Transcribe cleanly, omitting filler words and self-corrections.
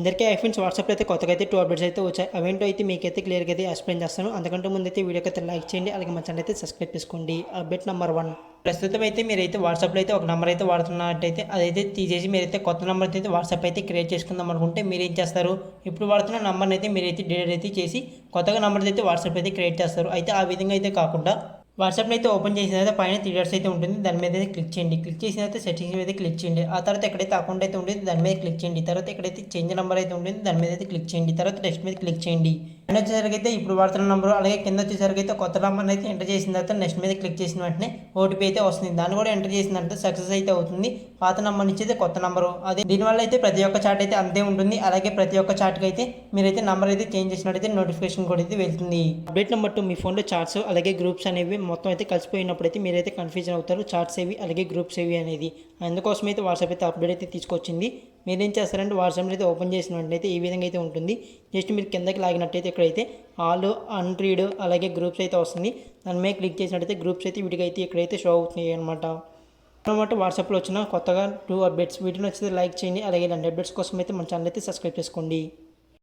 అందరికీ ఐఫోన్స్ వాట్సాప్లో అయితే కొత్తగా అయితే 2 అప్డేట్స్ అయితే వచ్చాయి. అవేంటో అయితే మీకైతే క్లియర్గా అయితే ఎక్స్ప్లెయిన్ చేస్తాను. అందుకంటే ముందైతే వీడియోకి అయితే లైక్ చేయండి, అలాగే మన ఛానల్ అయితే సబ్స్క్రైబ్ చేసుకోండి. అప్డేట్ నెంబర్ 1, ప్రస్తుతం అయితే మీరైతే వాట్సాప్లో అయితే ఒక నెంబర్ అయితే వాడుతున్నట్టయితే అదైతే తీసేసి మీరైతే కొత్త నెంబర్ అయితే వాట్సాప్ అయితే క్రియేట్ చేసుకుందాం అనుకుంటే మీరు ఏం చేస్తారు, ఇప్పుడు వాడుతున్న నెంబర్ని అయితే మీరైతే డిలీట్ అయితే చేసి కొత్తగా నెంబర్ అయితే వాట్సాప్ అయితే క్రియేట్ చేస్తారు. అయితే ఆ విధంగా అయితే కాకుండా వాట్సాప్ని అయితే ఓపెన్ చేసిన తర్వాత పైన 3 డాట్స్ అయితే ఉంటుంది, దాని మీద అయితే క్లిక్ చేయండి. క్లిక్ చేసిన తర్వాత సెట్టింగ్స్ మీద క్లిక్ చేయండి. ఆ తర్వాత ఎక్కడైతే అకౌంట్ అయితే ఉంటుంది దాని మీద క్లిక్ చేయండి. తర్వాత ఎక్కడైతే చేంజ్ నెంబర్ అయితే ఉంటుంది దాని మీద అయితే క్లిక్ చేయండి. తర్వాత నెక్స్ట్ మీద క్లిక్ చేయండి. పైన వచ్చేసరికి అయితే ఇప్పుడు వాడుతున్న నెంబర్, అలాగే కింద వచ్చేసరికి అయితే కొత్త నెంబర్ని అయితే ఎంటర్ చేసిన తర్వాత నెక్స్ట్ మీద క్లిక్ చేసిన వెంటనే ఓటీపీ అయితే వస్తుంది. దాన్ని కూడా ఎంటర్ చేసిన తర్వాత సక్సెస్ అయితే అవుతుంది. పాత నెంబర్ నుంచి అయితే కొత్త నెంబరు అదే. దీనివల్ల అయితే ప్రతి ఒక్క చాట్ అయితే అంతే ఉంటుంది. అలాగే ప్రతి ఒక్క చాట్కి అయితే మీరైతే నెంబర్ అయితే చేంజ్ చేసినట్టయితే నోటిఫికేషన్ కూడా అయితే వెళ్తుంది. అప్డేట్ నెంబర్ 2, మీ ఫోన్లో చాట్స్ అలాగే గ్రూప్స్ అనేవి మొత్తం అయితే కలిసిపోయినప్పుడైతే మీరైతే కన్ఫ్యూజన్ అవుతారు, చాట్స్ ఏవి అలాగే గ్రూప్స్ ఏవి అనేది. అందుకోసం అయితే వాట్సాప్ అయితే అప్డేట్ అయితే తీసుకొచ్చింది. మీరేం చేస్తారంటే వాట్సాప్ అయితే ఓపెన్ చేసిన వెంటనే అయితే ఈ విధంగా అయితే ఉంటుంది. జస్ట్ మీరు కిందకి లాగినట్టయితే ఇక్కడైతే ఆల్, అన్రీడ్ అలాగే గ్రూప్స్ అయితే వస్తుంది. దాని మీద క్లిక్ చేసినట్టయితే గ్రూప్స్ అయితే వీటికి అయితే ఇక్కడైతే షో అవుతున్నాయి అనమాట. వాట్సాప్లో వచ్చిన కొత్తగా 2 అప్డేట్స్. వీటిని వచ్చి లైక్ చేయండి, అలాగే ఇలాంటి అప్డేట్స్ కోసం అయితే మన ఛానల్ అయితే సబ్స్క్రైబ్ చేసుకోండి.